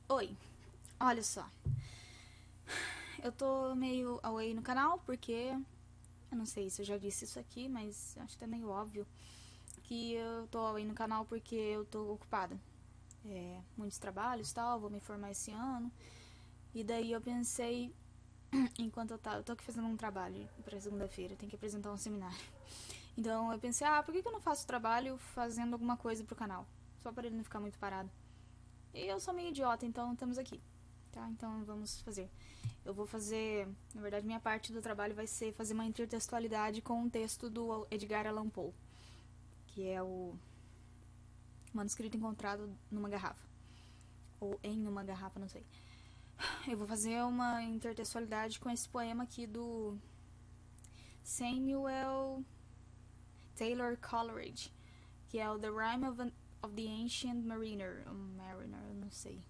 Oi, olha só. Eu tô meio away no canal porque eu não sei se eu já disse isso aqui, mas acho que é meio óbvio que eu tô away no canal porque eu tô ocupada. Muitos trabalhos e tal, vou me formar esse ano. E daí eu pensei, enquanto eu tô aqui fazendo um trabalho pra segunda-feira, tem que apresentar um seminário. Então eu pensei, por que eu não faço trabalho fazendo alguma coisa pro canal? Só pra ele não ficar muito parado. E eu sou meio idiota, então estamos aqui. Tá, então vamos fazer. Eu vou fazer, na verdade, minha parte do trabalho vai ser fazer uma intertextualidade com um texto do Edgar Allan Poe, que é o manuscrito encontrado numa garrafa. Ou em uma garrafa, não sei. Eu vou fazer uma intertextualidade com esse poema aqui do Samuel Taylor Coleridge, que é o The Rime of the Ancient Mariner. Mariner, eu não sei.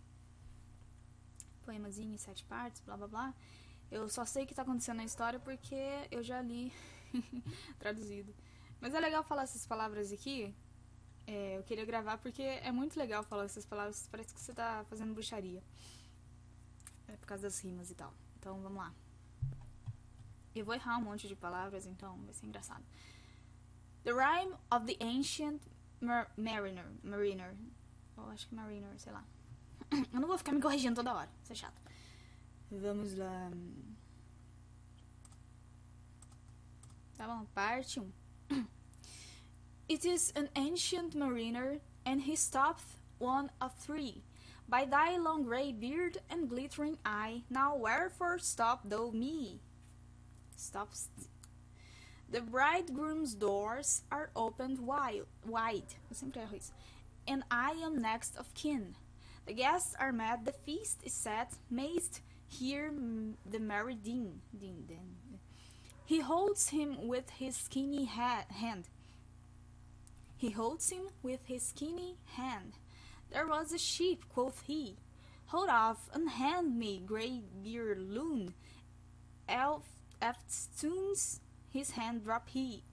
Poemazinho em 7 partes, blá blá blá. Eu só sei o que tá acontecendo na história porque eu já li traduzido. Mas é legal falar essas palavras aqui. Eu queria gravar porque é muito legal falar essas palavras. Parece que você tá fazendo bruxaria. É por causa das rimas e tal. Então vamos lá. Eu vou errar um monte de palavras, então vai ser engraçado. The Rime of the Ancient Mariner. Eu acho que Mariner, sei lá. Eu não vou ficar me corrigindo toda hora. Isso é chato. Vamos lá. Tá bom, parte 1. It is an ancient mariner, and he stoppeth one of 3. By thy long grey beard and glittering eye, now wherefore stop thou me? Stops. The bridegroom's doors are opened wide. Eu sempre erro isso. And I am next of kin. The guests are met, the feast is set. Mayst hear the merry din. He holds him with his skinny hand. He holds him with his skinny hand. There was a sheep, quoth he. Hold off, unhand me, grey-beard loon. Eftsoons his hand dropped he.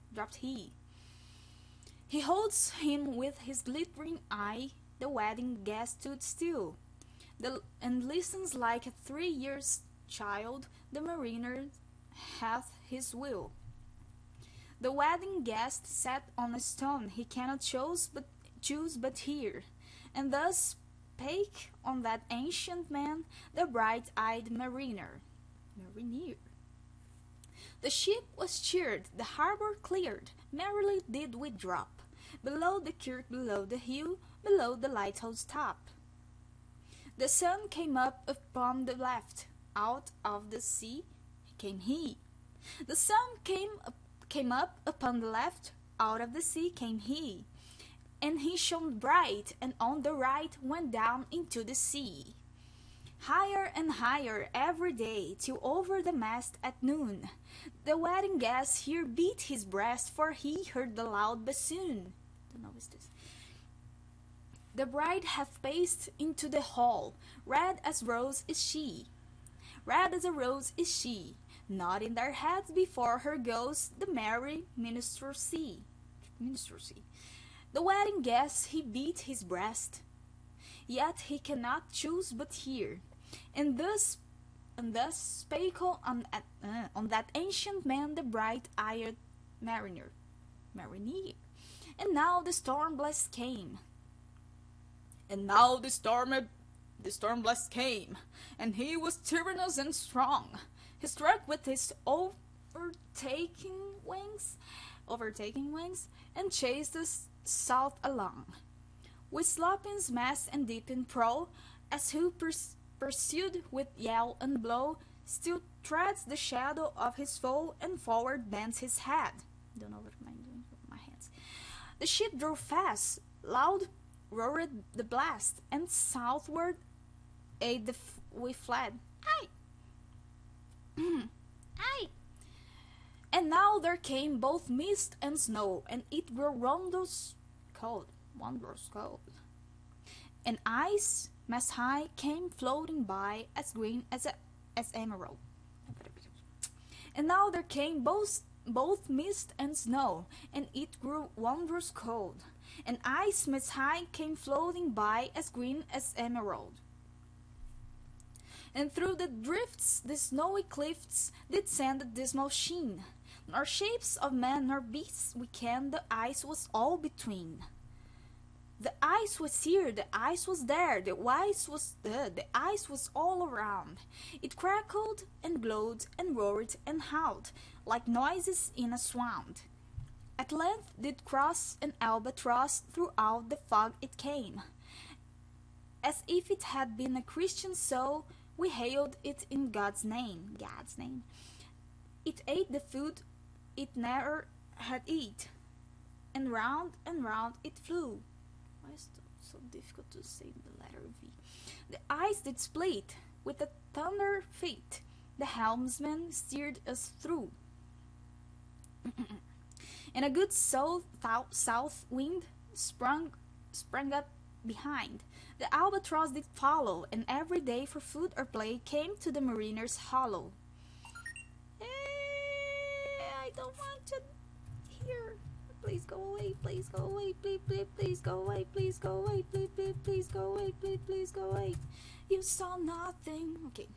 He holds him with his glittering eye. The wedding guest stood still, and listens like a 3 years child. The mariner hath his will. The wedding guest sat on a stone. He cannot choose but hear. And thus spake on that ancient man, the bright-eyed mariner. The ship was cheered, the harbour cleared. Merrily did we drop below the kirk, below the hill, below the lighthouse top. The sun came up upon the left. Out of the sea came he. The sun came up upon the left, out of the sea came he, and he shone bright, and on the right went down into the sea. Higher and higher every day, till over the mast at noon, the wedding guest here beat his breast, for he heard the loud bassoon. Don't know what's this. The bride hath paced into the hall, red as rose is she. Red as a rose is she. Nodding their heads before her goes the merry minstrelsy. The wedding guest he beat his breast, yet he cannot choose but hear. And thus spake on that ancient man the bright-eyed mariner. And now the storm blast came. And the storm blast came, and he was tyrannous and strong. He struck with his overtaking wings, and chased us south along. With slopping mast and dipping prow, as who pursued with yell and blow, still treads the shadow of his foe, and forward bends his head. Don't know what I'm doing with my hands. The ship drove fast, loud roared the blast, and southward we fled. Aye! Aye! And now there came both mist and snow, and it grew wondrous cold. And ice, mast high, came floating by, as green as emerald. And now there came both mist and snow, and it grew wondrous cold. And ice, mast high, came floating by, as green as emerald. and through the drifts the snowy cliffs did send a dismal sheen. Nor shapes of men nor beasts we ken, the ice was all between. The ice was here, the ice was there, the ice was all around. It crackled and glowed and roared and howled like noises in a swound. At length did cross an albatross, throughout the fog it came. As if it had been a Christian soul, we hailed it in God's name. God's name. It ate the food it never had eat, and round it flew. Why is it so difficult to say the letter V? The ice did split with a thunder feet. The helmsman steered us through. And a good south wind sprang up behind. The albatross did follow, and every day for food or play came to the mariner's hollow. I don't want to hear. Please go away, please go away, please go away, please go away, please go away, please go away. You saw nothing. Okay.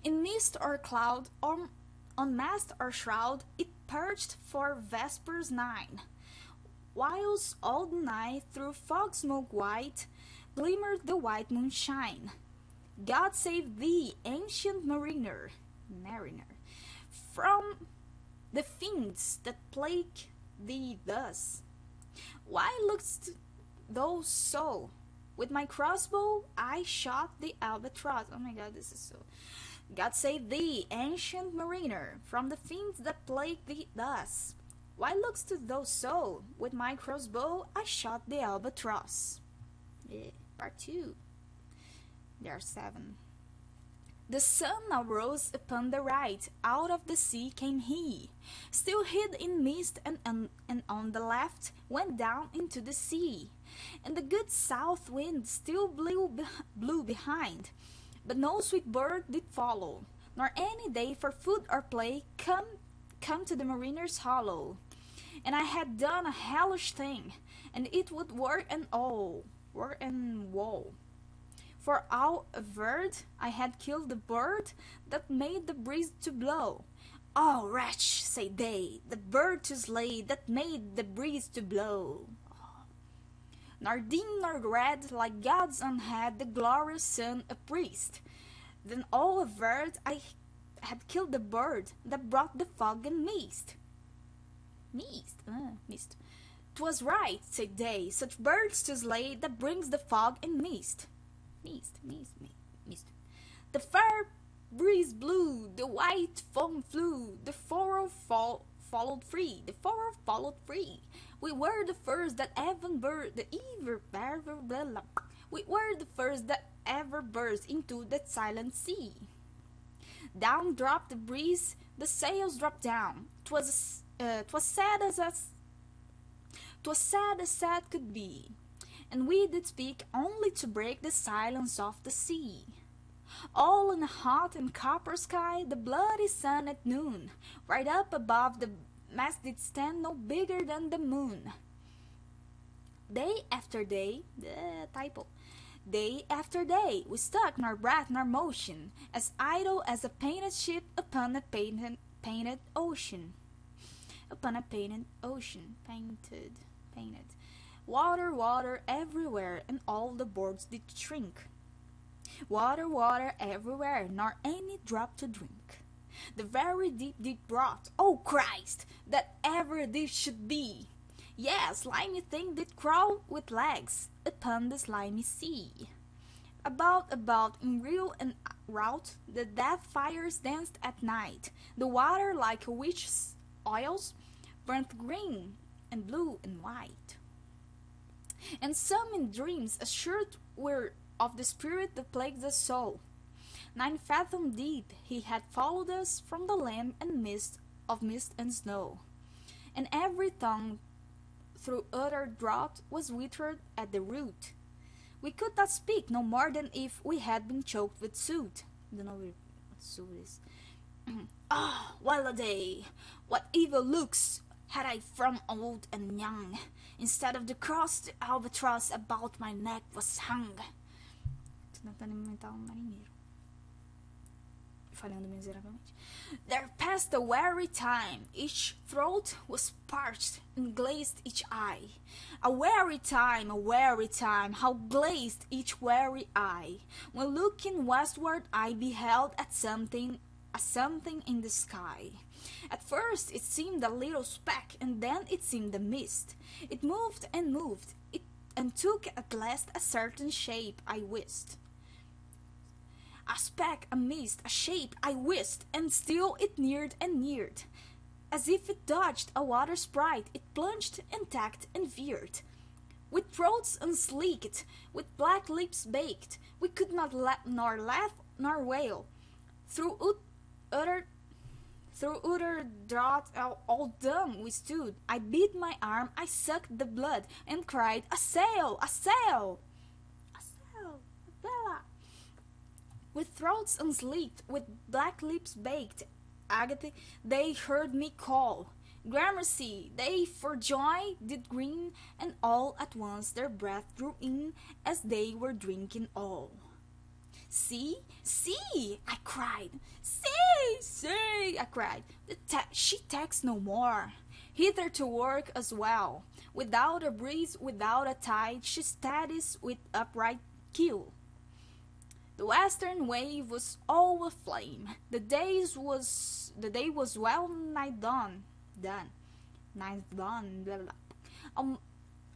In mist or cloud, or on mast or shroud, it perched for vespers 9. Whilst all the night through fog smoke white glimmered the white moonshine. God save thee, ancient mariner, from the fiends that plague thee thus. Why look'st thou so? With my crossbow I shot the albatross. Oh my God, this is so... God save thee, ancient mariner, from the fiends that plague thee thus. Why look'st thou so? With my crossbow I shot the albatross. Part 2. There are 7. The sun now rose upon the right, out of the sea came he, still hid in mist, and on the left went down into the sea. And the good south wind still blew behind, but no sweet bird did follow, nor any day for food or play come to the mariner's hollow. And I had done a hellish thing, and it would work and woe. For all averred, I had killed the bird that made the breeze to blow. Oh, wretch, say they, the bird to slay that made the breeze to blow. Nor dim nor red, like God's own head, the glorious sun a priest. Then all averred, I had killed the bird that brought the fog and mist. Mist. 'Twas right, said they, such birds to slay that brings the fog and mist. Mist. The fair breeze blew, the white foam flew, the furrow followed free. We were the first that ever burst into that silent sea. Down dropped the breeze, the sails dropped down. 'Twas sad as sad could be, and we did speak only to break the silence of the sea. All in a hot and copper sky, the bloody sun at noon, right up above the mast did stand no bigger than the moon. Day after day, we stuck nor breath nor motion, as idle as a painted ship upon a painted ocean. Painted. Water everywhere, and all the boards did shrink. Water everywhere, nor any drop to drink. The very deep did rot, oh Christ, that ever this should be. Yes, slimy thing did crawl with legs upon the slimy sea. About in reel and rout, the death fires danced at night. The water like a witch's oils burnt green and blue and white. And some in dreams assured were of the spirit that plagued the soul. 9 fathom deep he had followed us from the land and mist and snow. And every tongue through utter drought was withered at the root. We could not speak no more than if we had been choked with soot. I don't know what soot is. Ah, well a day! What evil looks had I from old and young! Instead of the cross, the albatross about my neck was hung. tô tentando imitar um marinheiro. Falhando miseravelmente. There passed a weary time. Each throat was parched and glazed each eye. A weary time, how glazed each weary eye. When looking westward, I beheld a something in the sky. At first it seemed a little speck, and then it seemed a mist. It moved, and took at last a certain shape I wist. A speck, a mist, a shape I wist, and still it neared and neared. As if it dodged a water sprite, it plunged and tacked and veered. With throats unsleeked, with black lips baked, we could not nor laugh nor wail. Through utter drought, all dumb we stood. I beat my arm, I sucked the blood, and cried, "A sail! A sail! A sail! Bella!" With throats unsleeked, with black lips baked, Agatha, they heard me call. Gramercy, they for joy did grin, and all at once their breath drew in, as they were drinking all. "See, see!" I cried. "See, see!" I cried. She tacks no more. Hither to work as well. Without a breeze, without a tide, she steadies with upright keel. The western wave was all aflame. The day was well nigh done. Nigh done. Blah, blah.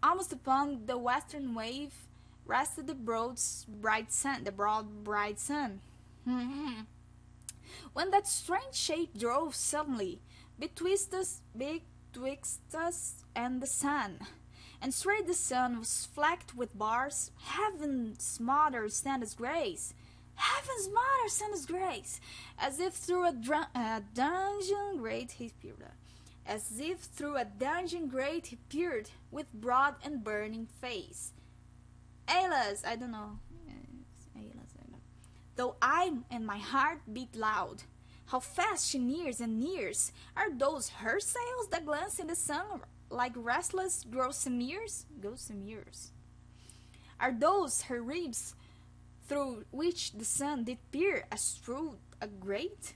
Almost upon the western wave rested the broad bright sun. When that strange shape drove suddenly betwixt us and the sun, and straight the sun was flecked with bars. Heaven's mother sent us grace, Heaven's mother sent us grace, as if through a dungeon grate he peered. As if through a dungeon grate he peered, with broad and burning face. Alas, I don't know. Though I and my heart beat loud. How fast she nears and nears! Are those her sails that glance in the sun like restless gossameres? Are those her ribs through which the sun did peer as through a grate?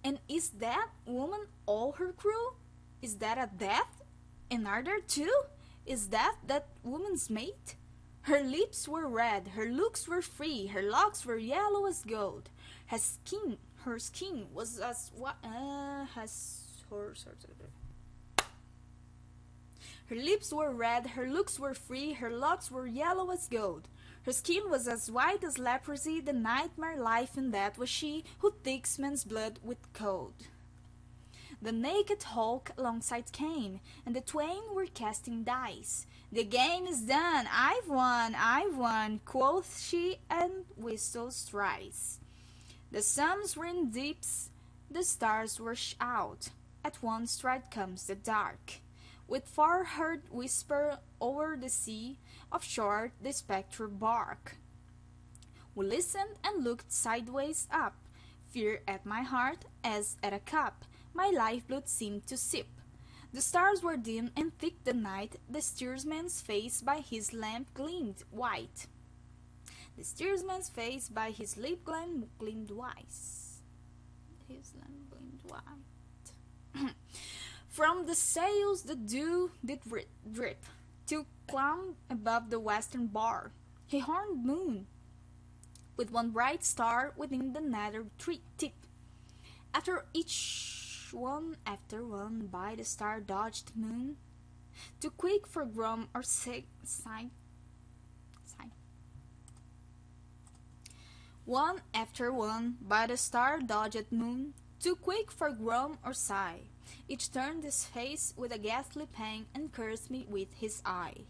And is that woman all her crew? Is that a death? And are there two? Is that woman's mate? Her lips were red, her looks were free, her locks were yellow as gold. Her skin was as Her lips were red, her looks were free, her locks were yellow as gold. Her skin was as white as leprosy, the nightmare life and death was she who thicks man's blood with cold. The naked Hulk alongside came, and the twain were casting dice. "The game is done, I've won," quoth she, and whistled thrice. The suns were in deeps, the stars were out. At one stride comes the dark. With far heard whisper o'er the sea, offshore the spectre bark. We listened and looked sideways up, fear at my heart as at a cup my lifeblood seemed to sip. The stars were dim and thick the night, the steersman's face by his lamp gleamed white. The steersman's face by his lamp gleamed white. From the sails the dew did drip, till clown above the western bar, a horned moon, with one bright star within the nether tip. After one by the star-dodged moon, too quick for grum or sigh. One after one by the star-dodged moon, too quick for grum or sigh, each turned his face with a ghastly pang and cursed me with his eye.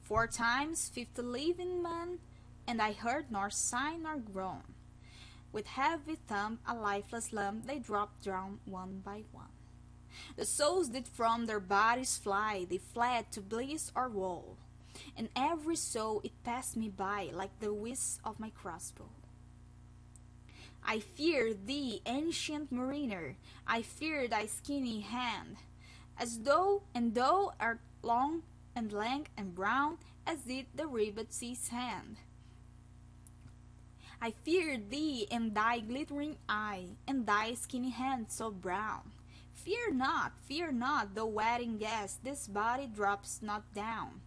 4 times 50 living men, and I heard nor sigh nor groan. With heavy thump, a lifeless lump, they dropped down one by one. The souls did from their bodies fly, they fled to bliss or woe, and every soul it passed me by like the whiz of my crossbow. I fear thee, ancient mariner, I fear thy skinny hand, as thou art long and lank and brown as did the ribbed sea's hand. I feared thee and thy glittering eye, and thy skinny hand so brown. Fear not, though wedding guest, this body drops not down.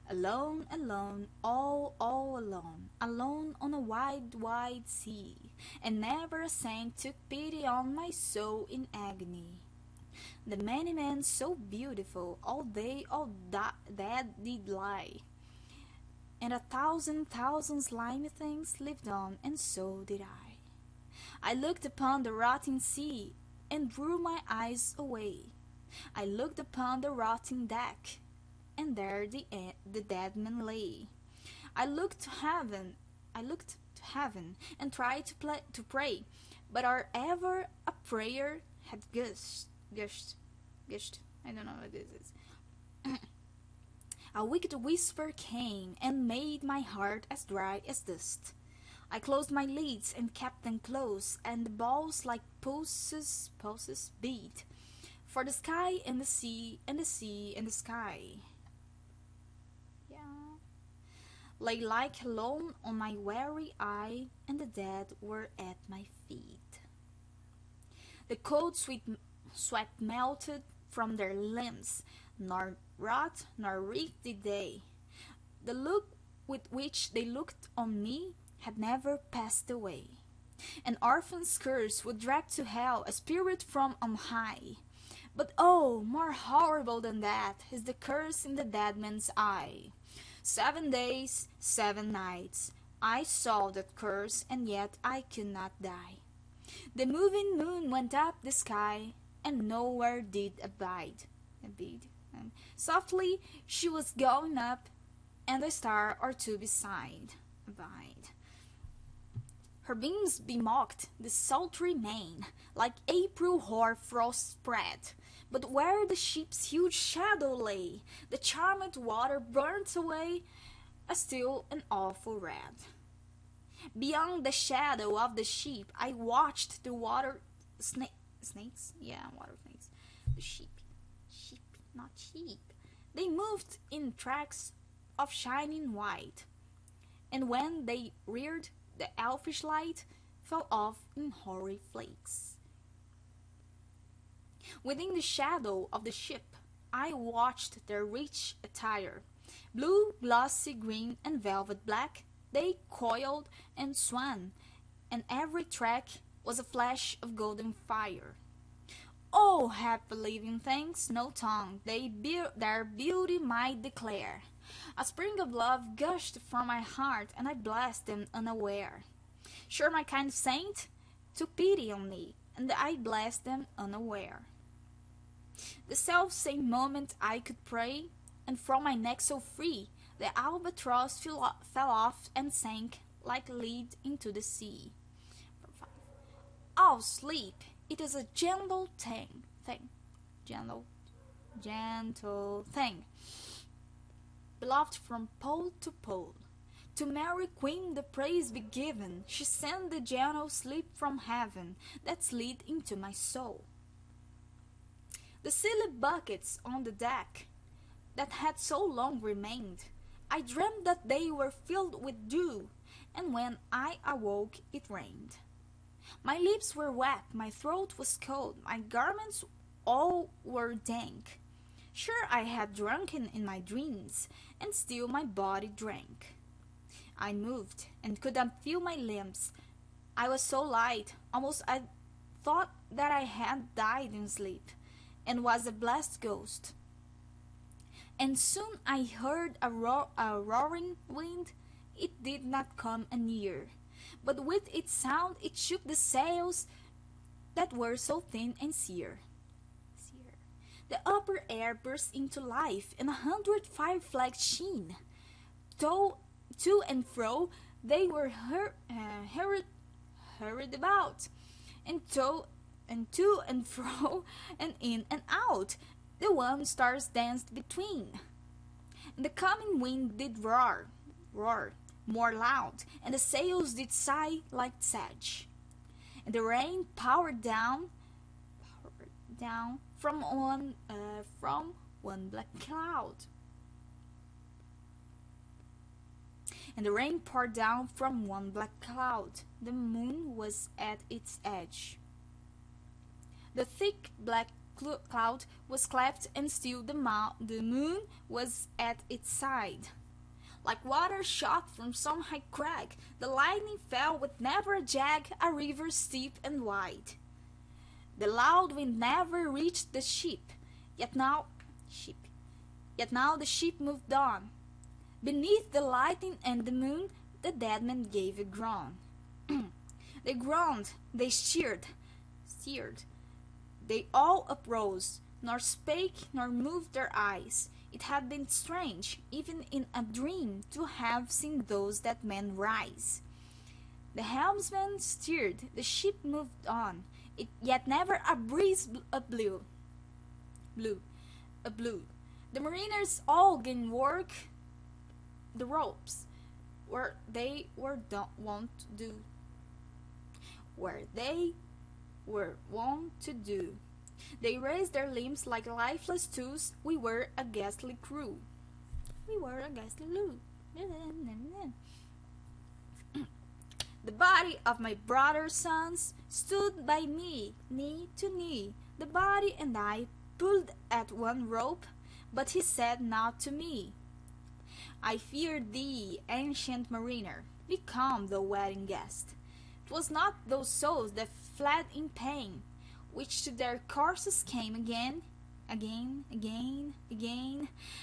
Alone, alone, all alone, alone on a wide, wide sea, and never a saint took pity on my soul in agony. The many men so beautiful, all they all dead did lie, and 1,000 slimy things lived on, and so did I. I looked upon the rotting sea, and drew my eyes away. I looked upon the rotting deck, and there the dead man lay. I looked to heaven, and tried to pray, but our ever a prayer had gushed. I don't know what this is. A wicked whisper came and made my heart as dry as dust. I closed my lids and kept them close, and the balls like pulses beat, for the sky and the sea and the sea and the sky. Lay like alone on my weary eye, and the dead were at my feet. The cold sweat melted from their limbs, nor rot nor reek did they. The look with which they looked on me had never passed away. An orphan's curse would drag to hell a spirit from on high. But oh, more horrible than that is the curse in the dead man's eye. 7 days, 7 nights, I saw that curse, and yet I could not die. The moving moon went up the sky, and nowhere did abide. Softly she was going up, and a star or two beside abide. Her beams bemocked the sultry main, like April hoar frost spread. But where the ship's huge shadow lay, the charmed water burnt away a still and awful red. Beyond the shadow of the ship, I watched the water snakes. Water snakes. The sheep, not sheep. They moved in tracks of shining white, and when they reared, the elfish light fell off in hoary flakes. Within the shadow of the ship, I watched their rich attire. Blue, glossy green, and velvet black, they coiled and swam, and every track was a flash of golden fire. Oh, happy living things, no tongue their beauty might declare. A spring of love gushed from my heart, and I blessed them unaware. Sure, my kind saint took pity on me, and I blessed them unaware. The self-same moment I could pray, and from my neck so free, the albatross fell off and sank like lead into the sea. Oh, sleep! It is a gentle thing. Gentle thing. Beloved from pole to pole. To Mary Queen the praise be given. She sent the gentle sleep from heaven that slid into my soul. The silly buckets on the deck that had so long remained, I dreamt that they were filled with dew, and when I awoke it rained. My lips were wet, my throat was cold, my garments all were dank. Sure, I had drunken in my dreams, and still my body drank. I moved, and could not feel my limbs. I was so light, almost I thought that I had died in sleep, and was a blessed ghost. And soon I heard a roaring wind. It did not come anear, but with its sound it shook the sails that were so thin and sere. The upper air burst into life, and 100 fire flags sheen. To and fro they were hurried about, and to and fro, and in and out, the wan stars danced between. And the coming wind did roar more loud, and the sails did sigh like sedge. And the rain poured down from one black cloud. and the rain poured down from one black cloud. The moon was at its edge. The thick black cloud was cleft, and still the moon was at its side. Like water shot from some high crag, the lightning fell with never a jag, a river steep and wide. The loud wind never reached the ship, yet now the ship moved on. Beneath the lightning and the moon, the dead men gave a groan. They groaned, they steered. They all uprose, nor spake nor moved their eyes. It had been strange, even in a dream, to have seen those dead men rise. The helmsman steered, the ship moved on, yet never a breeze blew. The mariners all gained work the ropes, where they were wont to do. They raised their limbs like lifeless tools. We were a ghastly crew. The body of my brother's sons stood by me, knee to knee. The body and I pulled at one rope, but he said naught to me. I fear thee, ancient mariner, be calm, thou wedding guest. 'Twas not those souls that fled in pain, which to their courses came again,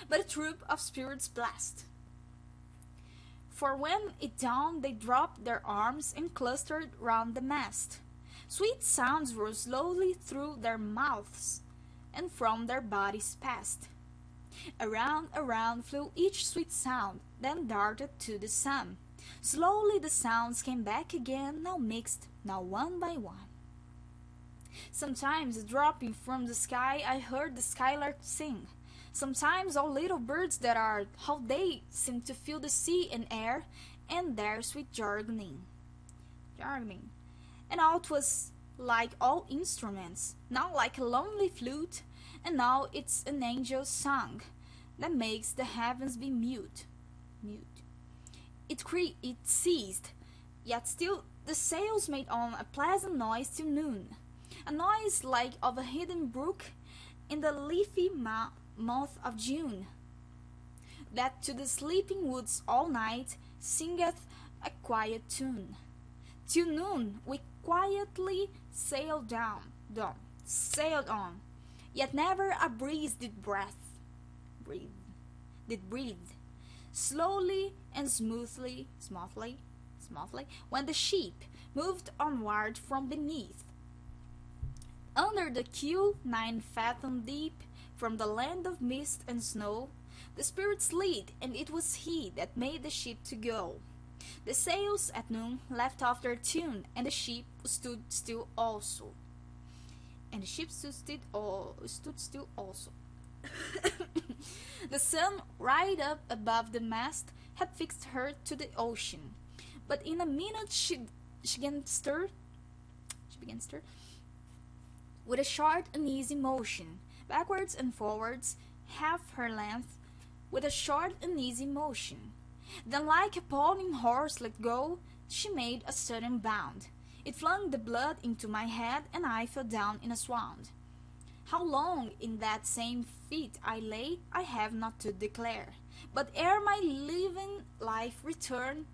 but a troop of spirits blest. For when it dawned, they dropped their arms and clustered round the mast. Sweet sounds rose slowly through their mouths, and from their bodies passed. Around flew each sweet sound, then darted to the sun. Slowly the sounds came back again, now mixed, now one by one. Sometimes dropping from the sky, I heard the skylark sing. Sometimes all little birds that are, how they seem to fill the sea and air, and their sweet jargoning. And now 'twas like all instruments, now like a lonely flute, and now it's an angel's song that makes the heavens be mute. It ceased, yet still the sails made on a pleasant noise till noon, a noise like of a hidden brook in the leafy month of June, that to the sleeping woods all night singeth a quiet tune. Till noon we quietly sailed on, yet never a breeze did breathe. Slowly and smoothly, when the ship moved onward from beneath. Under the keel 9 fathom deep, from the land of mist and snow, the spirits lead, and it was he that made the ship to go. The sails at noon left off their tune, and the ship stood still also. The sun, right up above the mast, had fixed her to the ocean, but in a minute she began to stir, with a short, uneasy motion, backwards and forwards, half her length, with a short, uneasy motion. Then, like a pawing horse let go, she made a sudden bound. It flung the blood into my head, and I fell down in a swound. How long in that same fit I lay, I have not to declare. But ere my living life returned,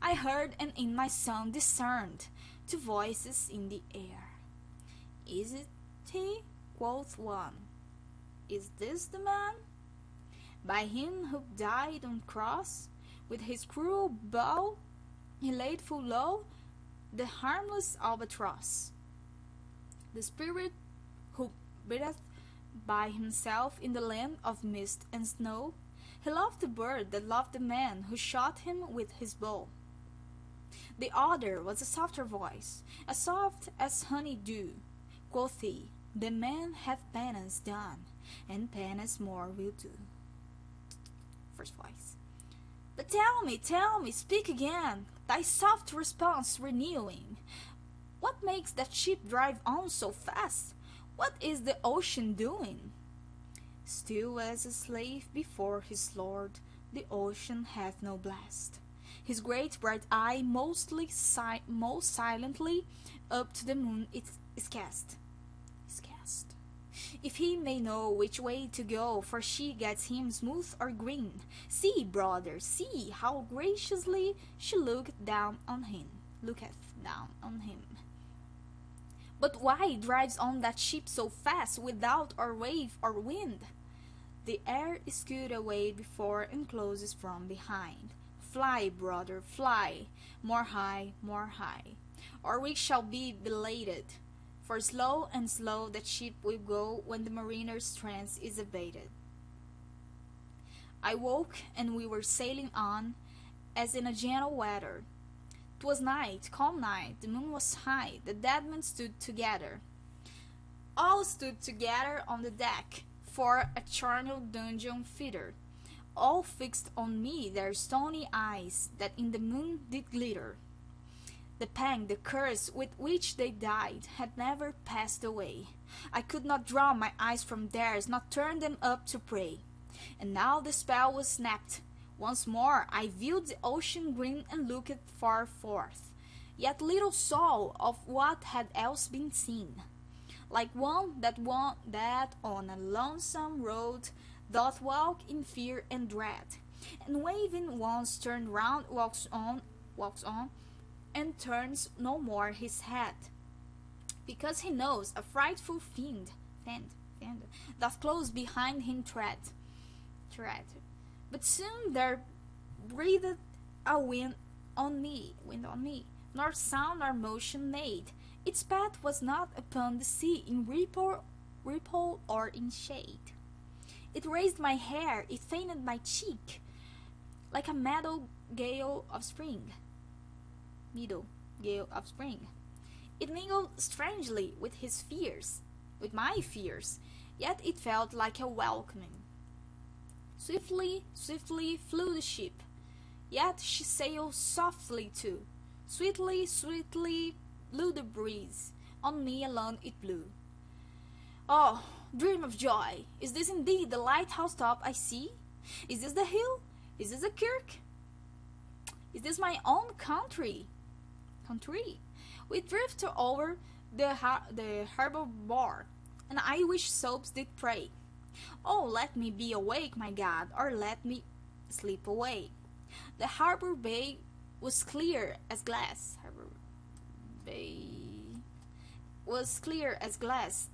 I heard and in my soul discerned 2 voices in the air. Is it he? Quoth one. Is this the man? By him who died on cross, with his cruel bow, he laid full low the harmless albatross. The spirit who breatheth by himself in the land of mist and snow, he loved the bird that loved the man who shot him with his bow. The other was a softer voice, as soft as honey dew. Quoth he, the man hath penance done, and penance more will do. First voice. But tell me, speak again, thy soft response renewing. What makes that ship drive on so fast? What is the ocean doing? Still as a slave before his lord, the ocean hath no blast. His great bright eye most silently up to the moon is cast. If he may know which way to go, for she gets him smooth or green. See, brother, see how graciously she looketh down on him. But why drives on that ship so fast, without or wave or wind? The air is scoot away before and closes from behind. Fly, brother, fly, more high, or we shall be belated. For slow and slow that ship will go when the mariner's strength is abated. I woke, and we were sailing on, as in a gentle weather. 'Twas night, calm night, the moon was high, the dead men stood together. All stood together on the deck, for a charnel dungeon fitter. All fixed on me their stony eyes, that in the moon did glitter. The pang, the curse with which they died, had never passed away. I could not draw my eyes from theirs, not turn them up to pray. And now the spell was snapped. Once more I viewed the ocean green and looked far forth, yet little saw of what had else been seen. Like one that on a lonesome road doth walk in fear and dread, and waving once turned round walks on, and turns no more his head, because he knows a frightful fiend doth close behind him tread. But soon there breathed a wind on me, nor sound nor motion made. Its path was not upon the sea, in ripple or in shade. It raised my hair, it fanned my cheek, like a meadow gale of spring. It mingled strangely with my fears, yet it felt like a welcoming. Swiftly flew the ship, yet she sailed softly too. Sweetly blew the breeze, on me alone it blew. Oh, dream of joy! Is this indeed the lighthouse top I see? Is this the hill? Is this the kirk? Is this my own country? We drifted over the harbour bar, and I wish soaps did pray. Oh, let me be awake, my God, or let me sleep away. The harbour bay was clear as glass.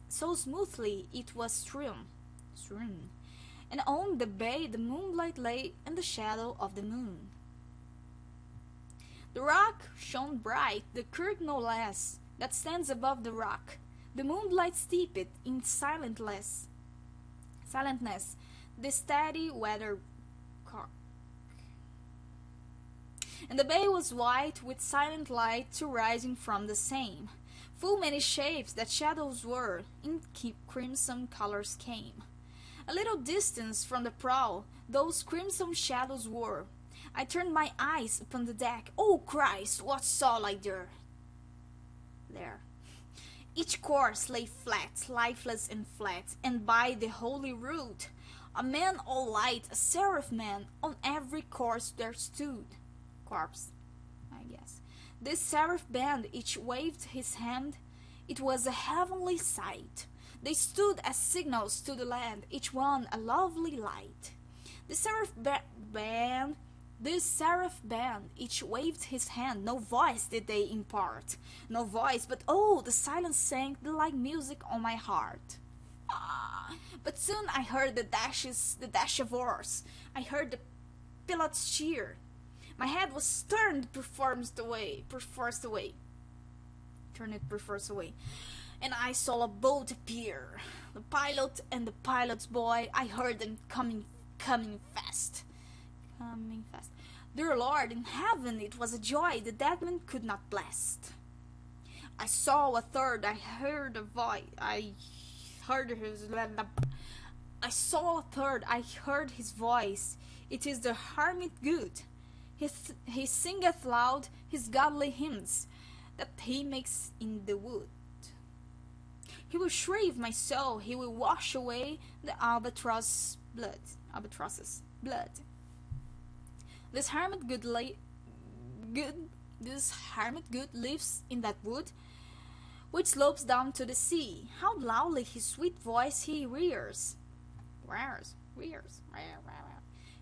So smoothly it was strewn. And on the bay the moonlight lay in the shadow of the moon. The rock shone bright, the kirk no less, that stands above the rock. The moonlight steeped in silentness, the steady weather cock. And the bay was white with silent light to rising from the same. Full many shapes that shadows were, in crimson colors came. A little distance from the prow, those crimson shadows were. I turned my eyes upon the deck. Oh Christ, what saw I there? Each corpse lay flat, lifeless and flat, and by the holy rood, a man all light, a seraph man, on every corpse there stood. This seraph band, each waved his hand. It was a heavenly sight. They stood as signals to the land, each one a lovely light. This seraph band, each waved his hand. No voice did they impart, no voice, but oh, the silence sang like music on my heart. But soon I heard the dash of oars. I heard the pilot's cheer. My head was turned perforce away, and I saw a boat appear. The pilot and the pilot's boy, I heard them coming fast. Dear Lord in heaven, it was a joy the dead man could not blast. I saw a third, I heard a voice, I saw a third, I heard his voice. It is the hermit good. He singeth loud his godly hymns that he makes in the wood. He will shrieve my soul, he will wash away the albatross's blood. This hermit good, this hermit good lives in that wood, which slopes down to the sea. How loudly his sweet voice he rears.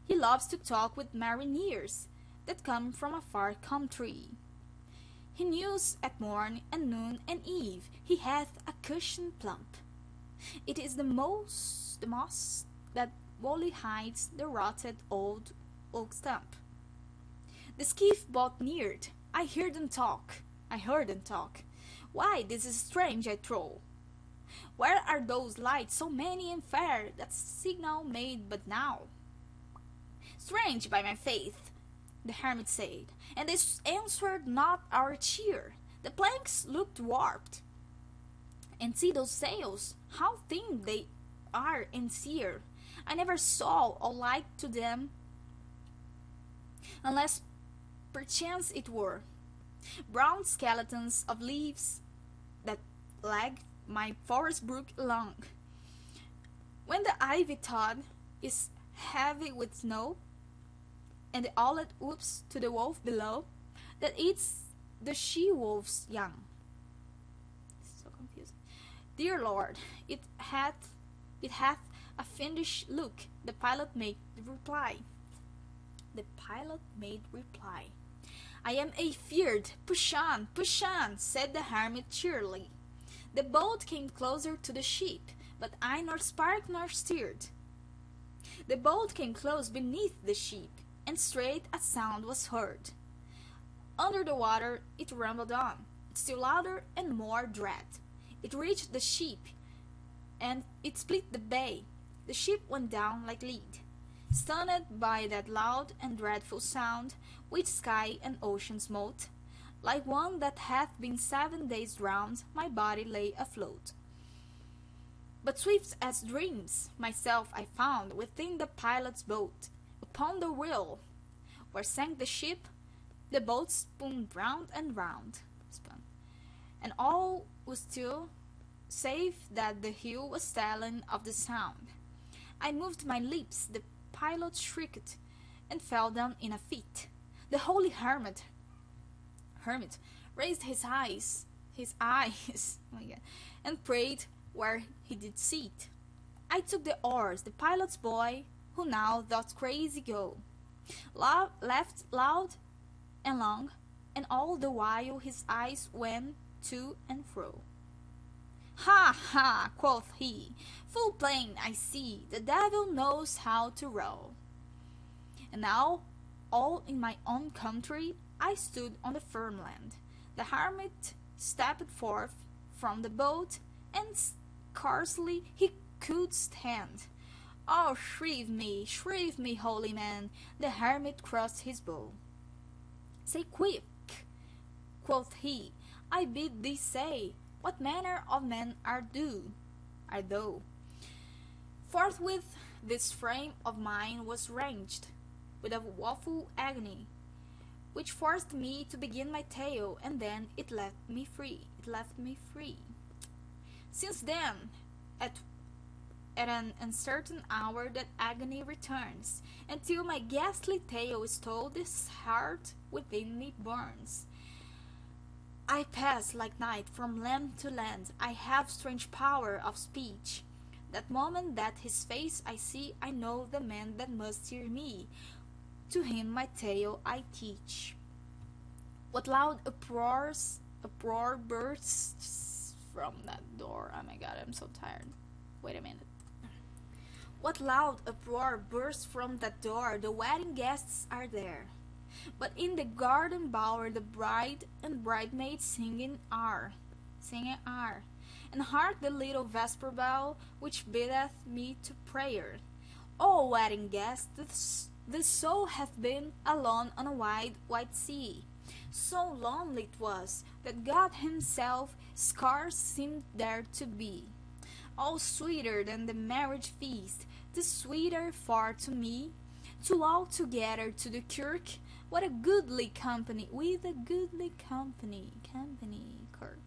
He loves to talk with mariners that come from a far country. He news at morn and noon and eve. He hath a cushion plump. It is the moss that wholly hides the rotted old oak stump. The skiff boat neared. I heard them talk. Why, this is strange, I trow. Where are those lights so many and fair that signal made but now? Strange, by my faith, the hermit said, and they answered not our cheer. The planks looked warped. And see those sails, how thin they are and sere. I never saw a like to them, unless perchance it were brown skeletons of leaves that lag my forest brook along. When the ivy tod is heavy with snow, and the owlet whoops to the wolf below, that eats the she-wolf's young. So confusing. Dear Lord, it hath a fiendish look. The pilot made reply. I am afeard. Push on, said the hermit cheerily. The boat came closer to the ship, but I nor sparked nor steered. The boat came close beneath the ship, and straight a sound was heard. Under the water it rumbled on, still louder and more dread. It reached the ship, and it split the bay. The ship went down like lead. Stunned by that loud and dreadful sound, which sky and ocean smote, like one that hath been 7 days drowned, my body lay afloat. But swift as dreams, myself I found within the pilot's boat. Upon the wheel, where sank the ship, the boat spun round and round, and all was still, save that the hill was telling of the sound. I moved my lips, the pilot shrieked, and fell down in a fit. The holy hermit raised his eyes, oh my God, and prayed where he did sit. I took the oars, the pilot's boy, who now doth crazy go, laughed loud and long, and all the while his eyes went to and fro. Ha, ha, quoth he, full plain I see, the devil knows how to row. And now, all in my own country, I stood on the firm land. The hermit stepped forth from the boat, and scarcely he could stand. Oh, shrieve me, holy man, the hermit crossed his bow. Say quick, quoth he, I bid thee say, what manner of men art thou? Forthwith this frame of mine was wrenched with a woeful agony, which forced me to begin my tale, and then it left me free. Since then, at an uncertain hour that agony returns, until my ghastly tale is told, this heart within me burns. I pass like night from land to land, I have strange power of speech. That moment that his face I see, I know the man that must hear me. To him my tale I teach. What loud uproar bursts from that door. Oh my God, I'm so tired. Wait a minute. What loud uproar bursts from that door, the wedding guests are there. But in the garden bower the bride and bridesmaids singing are. And hark the little vesper bell, which biddeth me to prayer. O wedding guests, this soul hath been alone on a wide, wide sea. So lonely it was, that God himself scarce seemed there to be. All sweeter than the marriage feast, the sweeter far to me, to walk together to the kirk. What a goodly company, with a goodly company, kirk.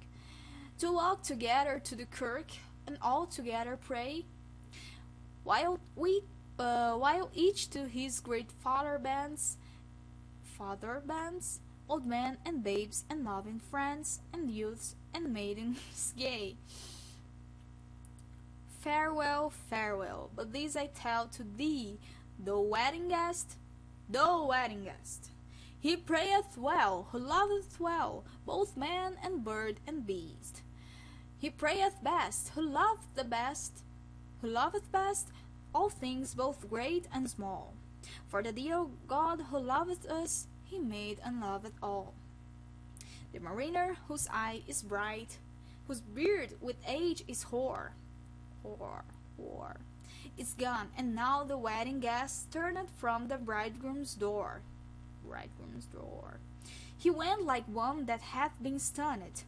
To walk together to the kirk, and all together pray, while each to his great father bends, father bands, old men and babes and loving friends, and youths and maidens gay. Farewell, farewell, but this I tell to thee, thou wedding guest, thou wedding guest. He prayeth well, who loveth well, both man and bird and beast. He prayeth best, who loveth the best, who loveth best all things both great and small. For the dear God who loveth us, he made and loveth all. The mariner whose eye is bright, whose beard with age is hoar, is gone, and now the wedding guest turneth from the bridegroom's door. He went like one that hath been stunned,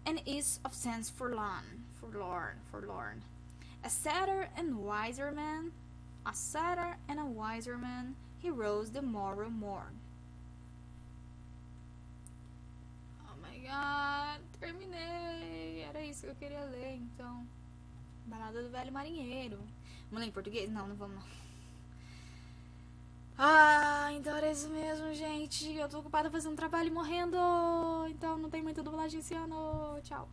and is of sense forlorn. A sadder and a wiser man, he rose the morrow morn. Oh my God, terminei. Era isso que eu queria ler, então. Balada do Velho Marinheiro. Vamos ler em português? Não vamos não. Ah, então era isso mesmo, gente. Eu tô ocupada fazendo trabalho e morrendo. Então não tem muita dublagem esse ano. Tchau.